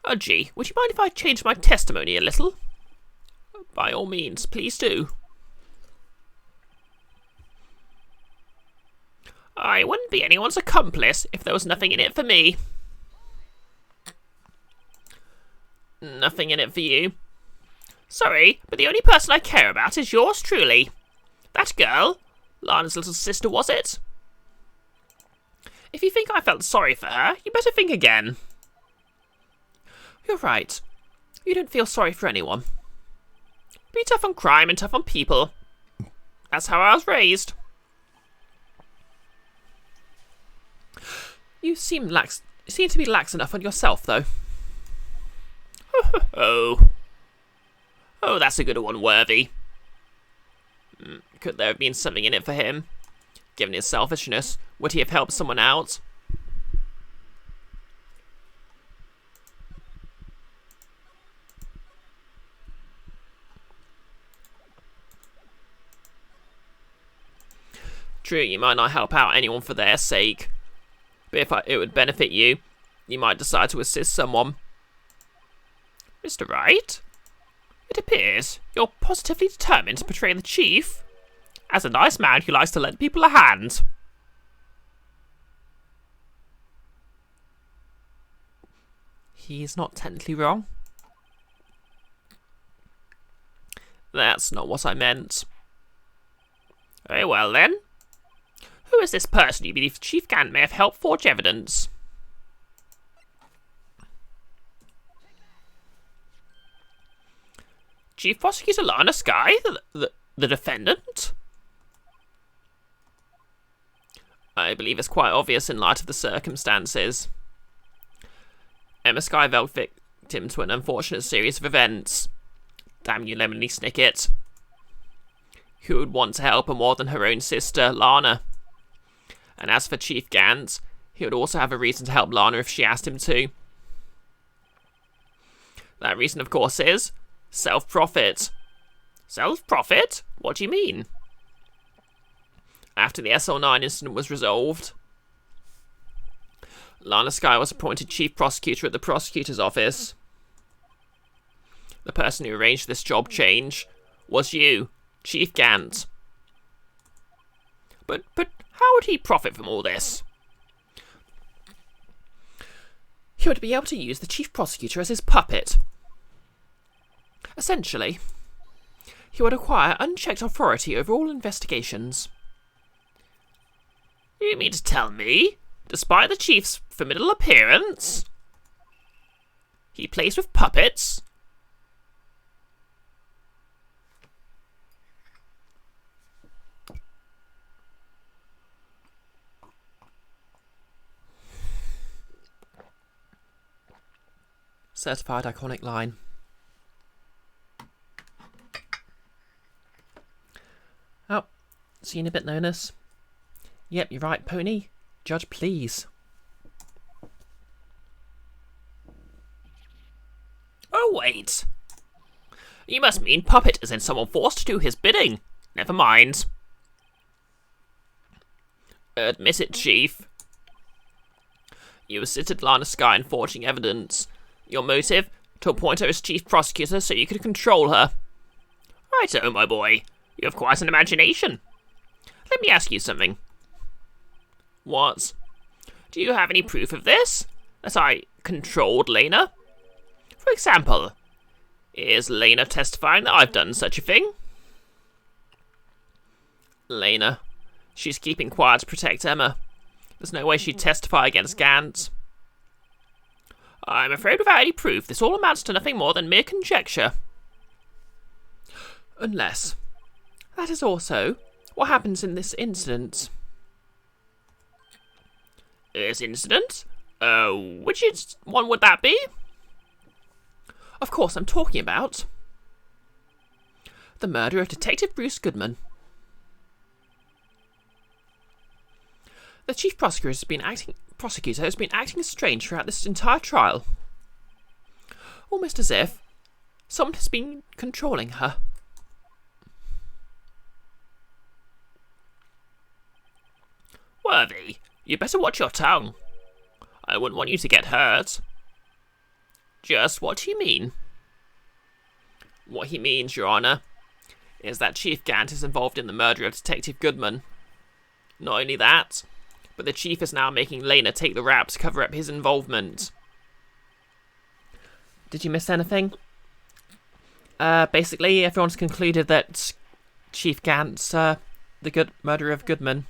Oh, gee, would you mind if I change my testimony a little? By all means, please do. I wouldn't be anyone's accomplice if there was nothing in it for me. Nothing in it for you? Sorry, but the only person I care about is yours truly. That girl? Lana's little sister, was it? If you think I felt sorry for her, you better think again. You're right. You don't feel sorry for anyone. Be tough on crime and tough on people. That's how I was raised. You seem to be lax enough on yourself, though. Oh, that's a good one, Worthy. Could there have been something in it for him? Given his selfishness, would he have helped someone out? True, you might not help out anyone for their sake. But if it would benefit you, you might decide to assist someone. Mr. Wright? It appears you're positively determined to betray the chief. As a nice man who likes to lend people a hand. He's not technically wrong. That's not what I meant. Very well then. Who is this person you believe Chief Gant may have helped forge evidence? Chief Prosecutor Lana Skye, the defendant? I believe it's quite obvious in light of the circumstances. Emma Skye fell victim to an unfortunate series of events. Damn you, Lemony Snicket. Who would want to help her more than her own sister, Lana? And as for Chief Gant, he would also have a reason to help Lana if she asked him to. That reason, of course, is self-profit. Self-profit? What do you mean? After the SL9 incident was resolved, Lana Skye was appointed chief prosecutor at the prosecutor's office. The person who arranged this job change was you, Chief Gant. But how would he profit from all this? He would be able to use the chief prosecutor as his puppet. Essentially, he would acquire unchecked authority over all investigations. You mean to tell me, despite the chief's formidable appearance, he plays with puppets? Certified iconic line. Oh, seen a bit nervous. Yep, you're right, Pony. Judge, please. Oh, wait. You must mean puppet as in someone forced to do his bidding. Never mind. Admit it, Chief. You assisted Lana Sky in forging evidence. Your motive? To appoint her as chief prosecutor so you could control her. Righto, my boy. You have quite an imagination. Let me ask you something. What? Do you have any proof of this? That I controlled Lena? For example, is Lena testifying that I've done such a thing? Lena. She's keeping quiet to protect Emma. There's no way she'd testify against Gant. I'm afraid without any proof, this all amounts to nothing more than mere conjecture. Unless that is also what happens in this incident. This incident? Which one would that be? Of course, I'm talking about the murder of Detective Bruce Goodman. The chief prosecutor has been acting strange throughout this entire trial. Almost as if someone has been controlling her. Worthy, you better watch your tongue. I wouldn't want you to get hurt. Just what do you mean? What he means, Your Honour, is that Chief Gant is involved in the murder of Detective Goodman. Not only that, but the Chief is now making Lena take the rap to cover up his involvement. Did you miss anything? Basically, everyone's concluded that Chief Gant's the murderer of Goodman.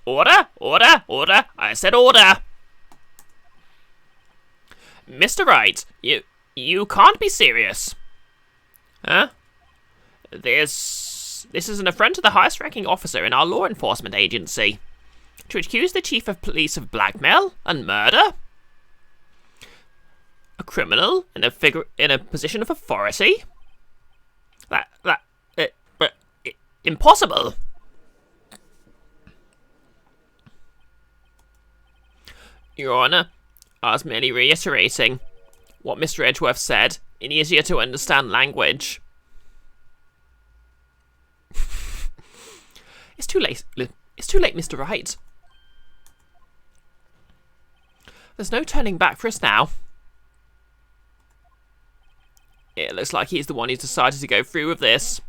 Order! Order! Order! I said order! Mr. Wright, you can't be serious. Huh? This is an affront to the highest-ranking officer in our law enforcement agency. To accuse the chief of police of blackmail and murder? A criminal in a position of authority? Impossible. Your Honour, I was merely reiterating what Mr. Edgeworth said in easier to understand language. It's too late. It's too late, Mr. Wright. There's no turning back for us now. It looks like he's the one who's decided to go through with this.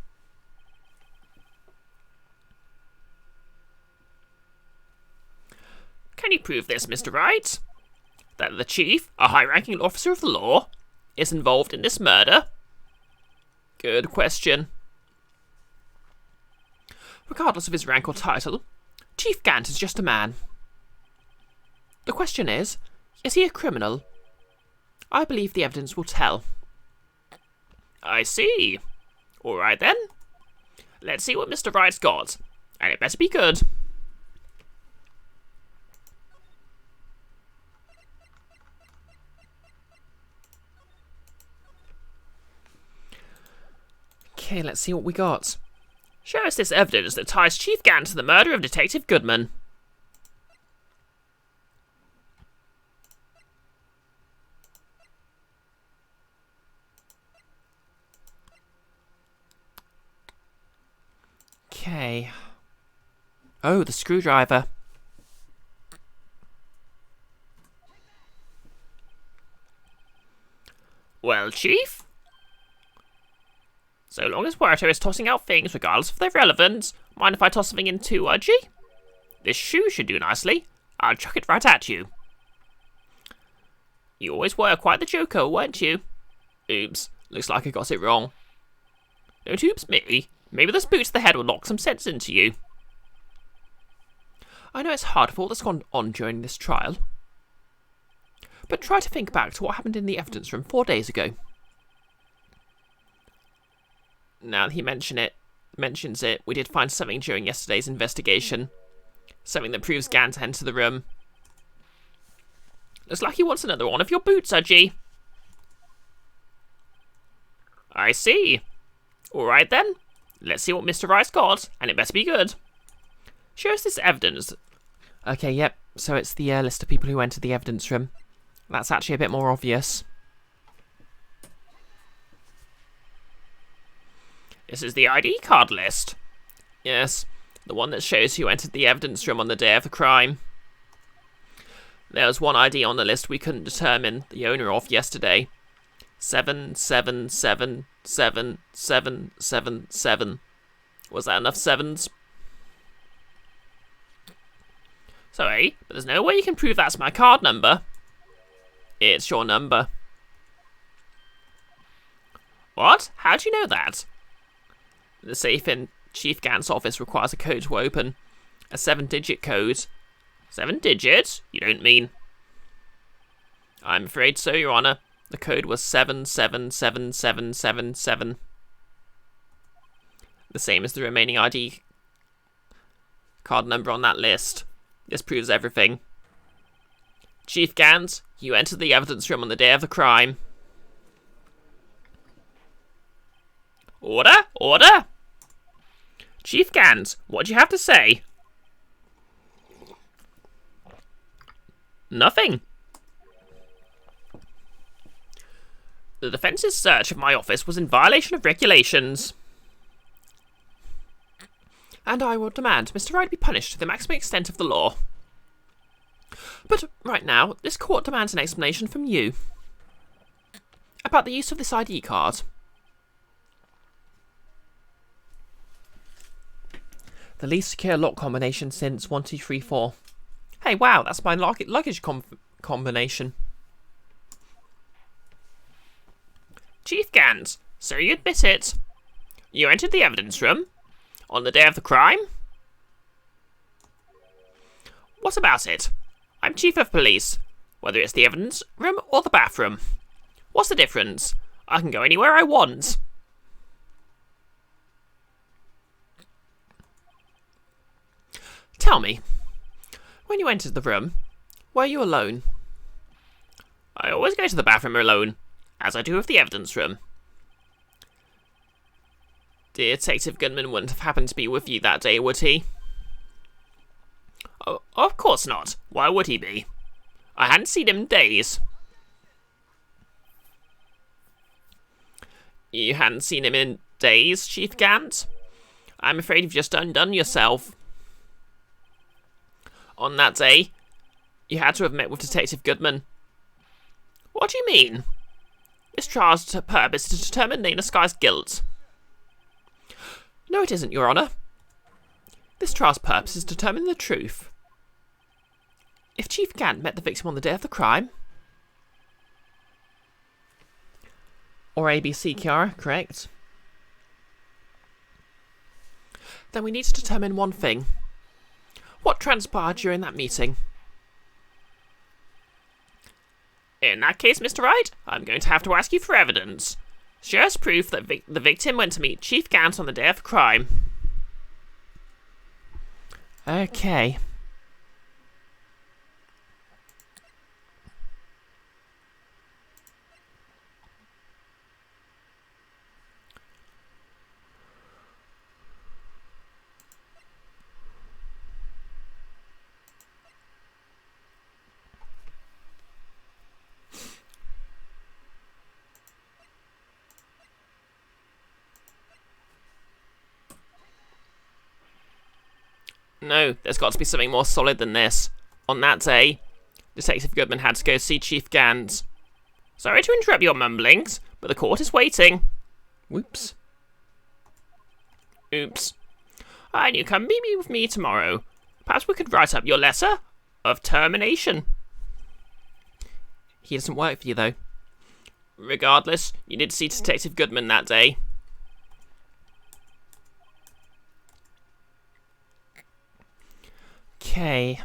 Can you prove this, Mr. Wright? That the chief, a high-ranking officer of the law, is involved in this murder? Good question. Regardless of his rank or title, Chief Gant is just a man. The question is he a criminal? I believe the evidence will tell. I see. All right then. Let's see what Mr. Wright's got, and it better be good. Okay, let's see what we got. Show us this evidence that ties Chief Gant to the murder of Detective Goodman. Okay. Oh, the screwdriver. Well, Chief? So long as Puerto is tossing out things regardless of their relevance, mind if I toss something in too, Udgy? This shoe should do nicely. I'll chuck it right at you. You always were quite the joker, weren't you? Oops, looks like I got it wrong. Don't oops me. Maybe this boot to the head will knock some sense into you. I know it's hard for all that's gone on during this trial, but try to think back to what happened in the evidence room 4 days ago. Now that he mentions it, we did find something during yesterday's investigation. Something that proves Gant entered the room. Looks like he wants another one of your boots, Udgy. I see. Alright then. Let's see what Mr. Wright's got, and it better be good. Show us this evidence. Okay, yep. So it's the list of people who entered the evidence room. That's actually a bit more obvious. This is the ID card list. Yes, the one that shows who entered the evidence room on the day of the crime. There was one ID on the list we couldn't determine the owner of yesterday. 77777777. Was that enough sevens? Sorry, but there's no way you can prove that's my card number. It's your number. What? How do you know that? The safe in Chief Gant's office requires a code to open. A 7-digit code. 7 digits? You don't mean... I'm afraid so, Your Honour. The code was 777777. The same as the remaining ID card number on that list. This proves everything. Chief Gant, you entered the evidence room on the day of the crime. Order? Order? Chief Gant, what do you have to say? Nothing. The defence's search of my office was in violation of regulations. And I will demand Mr. Wright be punished to the maximum extent of the law. But right now, this court demands an explanation from you about the use of this ID card. The least secure lock combination since 1234. Hey, wow, that's my luggage combination. Chief Gant, so you admit it. You entered the evidence room on the day of the crime? What about it? I'm Chief of Police, whether it's the evidence room or the bathroom. What's the difference? I can go anywhere I want. Tell me, when you entered the room, were you alone? I always go to the bathroom alone, as I do with the evidence room. Detective Goodman wouldn't have happened to be with you that day, would he? Oh, of course not. Why would he be? I hadn't seen him in days. You hadn't seen him in days, Chief Gant? I'm afraid you've just undone yourself. On that day, you had to have met with Detective Goodman. What do you mean? This trial's purpose is to determine Nana Sky's guilt. No, it isn't, Your Honour. This trial's purpose is to determine the truth. If Chief Gant met the victim on the day of the crime... Or ABC, Kiara, correct? Then we need to determine one thing. What transpired during that meeting? In that case, Mr. Wright, I'm going to have to ask you for evidence. Show us proof that the victim went to meet Chief Gant on the day of the crime. Okay. No, there's got to be something more solid than this. On that day, Detective Goodman had to go see Chief Gant. Sorry to interrupt your mumblings, but the court is waiting. Whoops. Oops. And you can meet me with me tomorrow. Perhaps we could write up your letter of termination. He doesn't work for you, though. Regardless, you did see Detective Goodman that day. Okay.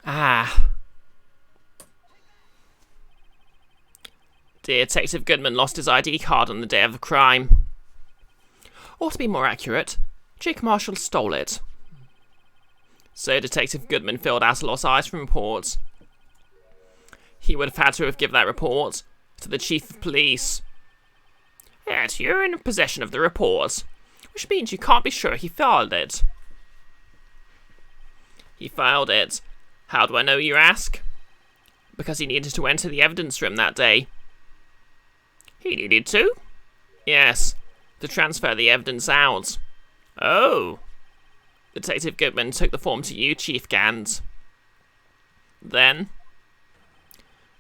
Ah. Detective Goodman lost his ID card on the day of the crime. Or to be more accurate, Jake Marshall stole it. So Detective Goodman filled out a lost item report. He would have had to have given that report to the Chief of Police. Yes, you're in possession of the report, which means you can't be sure he filed it. He filed it. How do I know, you ask? Because he needed to enter the evidence room that day. He needed to? Yes, to transfer the evidence out. Oh. Detective Goodman took the form to you, Chief Gant. Then,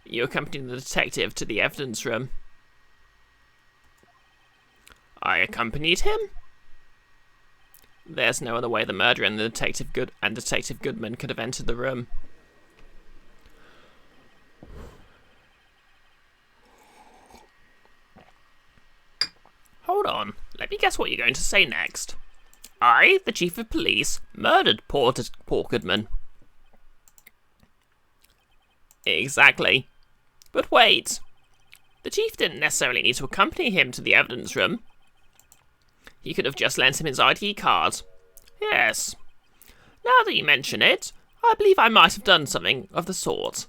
you accompanied the detective to the evidence room. I accompanied him? There's no other way the murderer and Detective Goodman could have entered the room. Hold on, let me guess what you're going to say next. I, the Chief of Police, murdered poor Goodman. Exactly. But wait. The Chief didn't necessarily need to accompany him to the evidence room. He could have just lent him his ID card. Yes. Now that you mention it, I believe I might have done something of the sort.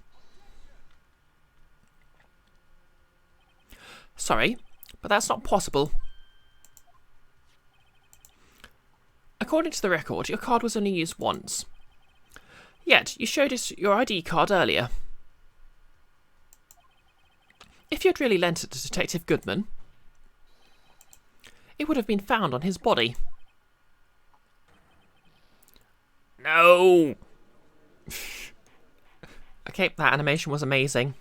Sorry, but that's not possible. According to the record, your card was only used once. Yet, you showed us your ID card earlier. If you'd really lent it to Detective Goodman, it would have been found on his body. No! Okay, that animation was amazing.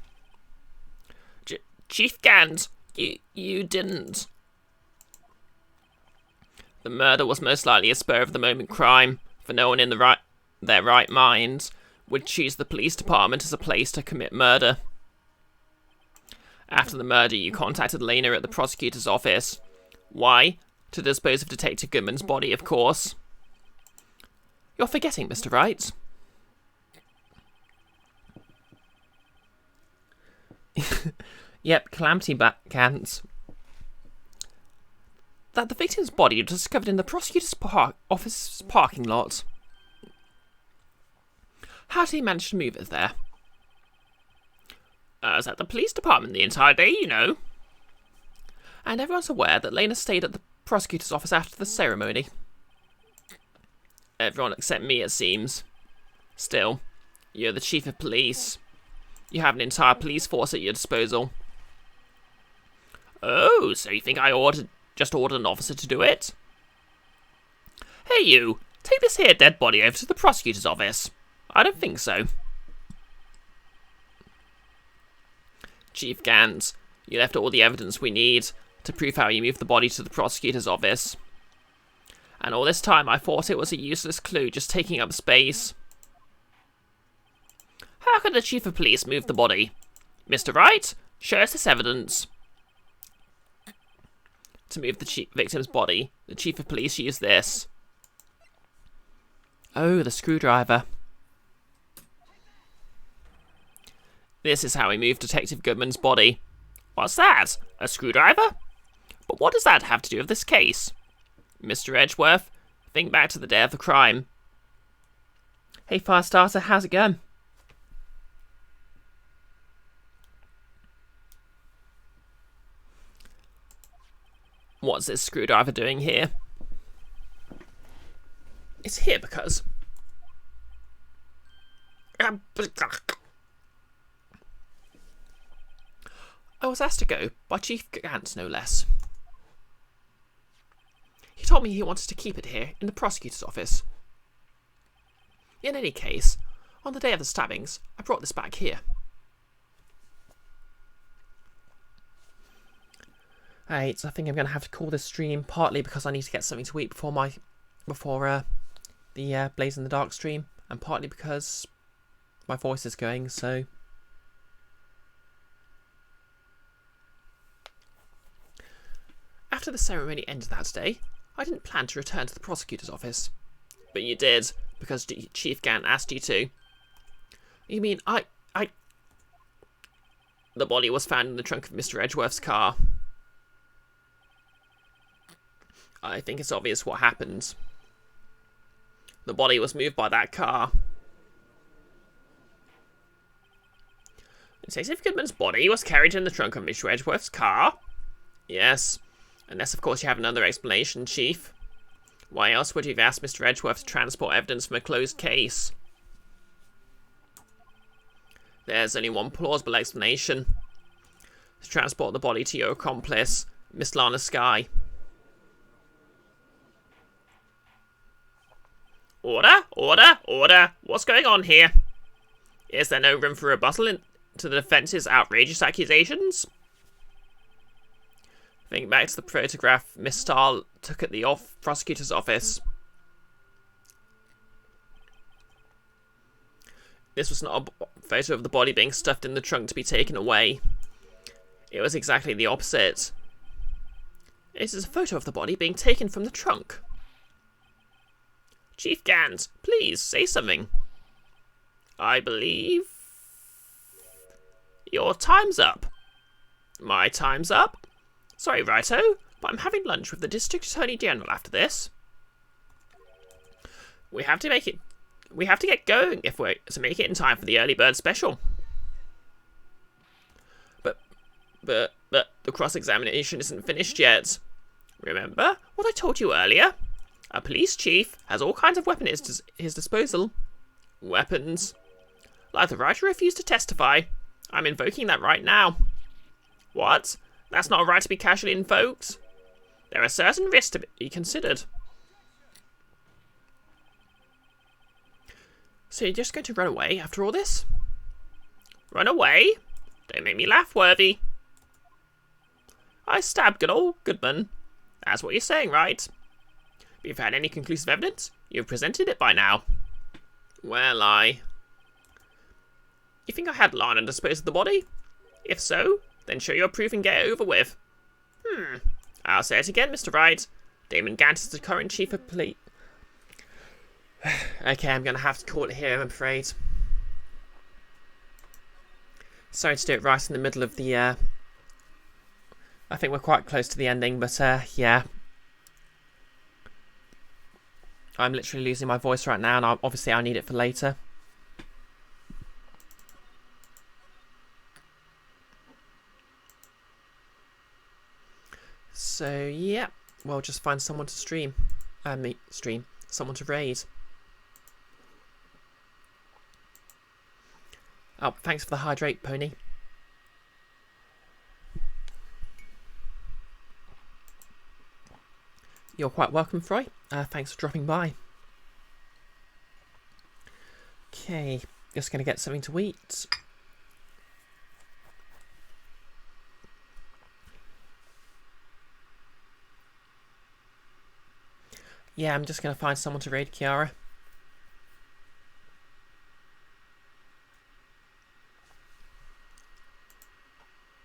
Chief Gant, you didn't. The murder was most likely a spur-of-the-moment crime, for no one in their right minds would choose the police department as a place to commit murder. After the murder, you contacted Lena at the prosecutor's office. Why? To dispose of Detective Goodman's body, of course. You're forgetting, Mr. Wright. Yep, calamity Gant. That the victim's body was discovered in the prosecutor's office parking lot. How did he manage to move it there? I was at the police department the entire day, you know. And everyone's aware that Lena stayed at the prosecutor's office after the ceremony. Everyone except me, it seems. Still, you're the Chief of Police. You have an entire police force at your disposal. Oh, so you think I just ordered an officer to do it? Hey you, take this here dead body over to the prosecutor's office. I don't think so. Chief Gant, you left all the evidence we need to prove how you moved the body to the prosecutor's office. And all this time I thought it was a useless clue just taking up space. How could the Chief of Police move the body? Mr. Wright, show us this evidence. To move the victim's body, the Chief of Police used this. Oh, the screwdriver. This is how he moved Detective Goodman's body. What's that? A screwdriver? But what does that have to do with this case? Mr. Edgeworth, think back to the day of the crime. Hey, Firestarter, how's it going? What's this screwdriver doing here? It's here because... I was asked to go by Chief Gant, no less. He told me he wanted to keep it here in the prosecutor's office. In any case, on the day of the stabbings, I brought this back here. Right, I think I'm going to have to call this stream partly because I need to get something to eat before the Blaze in the Dark stream, and partly because my voice is going, so... After the ceremony ended that day, I didn't plan to return to the prosecutor's office. But you did, because Chief Gant asked you to. You mean The body was found in the trunk of Mr. Edgeworth's car. I think it's obvious what happened. The body was moved by that car. Detective Goodman's body was carried in the trunk of Mr. Edgeworth's car? Yes. Unless, of course, you have another explanation, Chief. Why else would you have asked Mr. Edgeworth to transport evidence from a closed case? There's only one plausible explanation. To transport the body to your accomplice, Miss Lana Skye. Order! Order! Order! What's going on here? Is there no room for rebuttal to the defence's outrageous accusations? Think back to the photograph Miss Starr took at the prosecutor's office. This was not a photo of the body being stuffed in the trunk to be taken away. It was exactly the opposite. This is a photo of the body being taken from the trunk. Chief Gans, please say something. I believe your time's up. My time's up? Sorry, Righto, but I'm having lunch with the District Attorney General after this. We have to get going if we're to make it in time for the early bird special. But the cross-examination isn't finished yet. Remember what I told you earlier? A police chief has all kinds of weapons at his disposal. Weapons. Like the right to refuse to testify. I'm invoking that right now. What? That's not a right to be casually invoked? There are certain risks to be considered. So you're just going to run away after all this? Run away? Don't make me laugh, Worthy. I stabbed good old Goodman. That's what you're saying, right? If you've had any conclusive evidence, you've presented it by now. Well, You think I had Lana dispose of the body? If so, then show your proof and get it over with. I'll say it again, Mr. Wright. Damon Gant is the current chief of police. Okay, I'm going to have to call it here, I'm afraid. Sorry to do it right in the middle of the, I think we're quite close to the ending, but, yeah. I'm literally losing my voice right now, and obviously I need it for later. So, yeah. We'll just find someone to stream. Someone to raid. Oh, thanks for the hydrate, Pony. You're quite welcome, Froy. Thanks for dropping by. Okay, just going to get something to eat. Yeah, I'm just going to find someone to raid Kiara.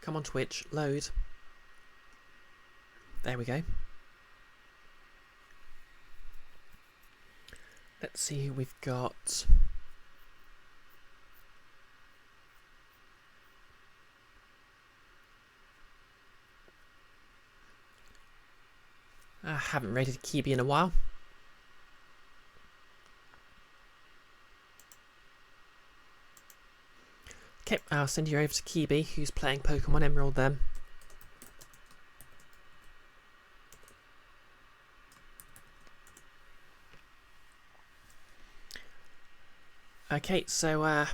Come on, Twitch, load. There we go. Let's see who we've got. I haven't rated Kibi in a while. Okay, I'll send you over to Kibi, who's playing Pokemon Emerald then. Okay, so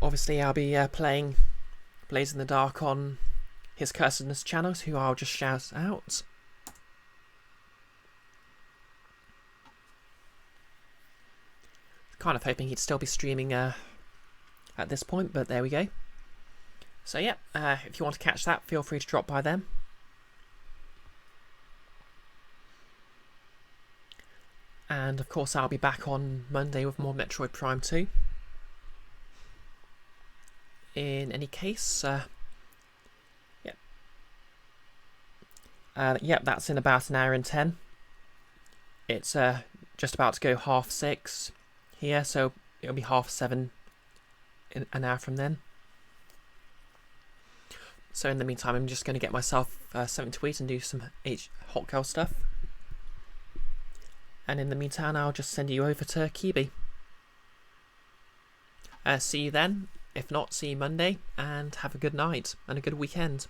obviously I'll be playing Blaze in the Dark on his Cursedness channels, who I'll just shout out. Kind of hoping he'd still be streaming at this point, but there we go. So yeah, if you want to catch that, feel free to drop by then. And of course I'll be back on Monday with more Metroid Prime 2. In any case, yep, that's in about an hour and 10. It's just about to go 6:30 here, so it'll be 7:30 in an hour from then. So in the meantime, I'm just going to get myself something to eat and do some hot girl stuff. And in the meantime, I'll just send you over to Kibi. See you then. If not, see you Monday, and have a good night and a good weekend.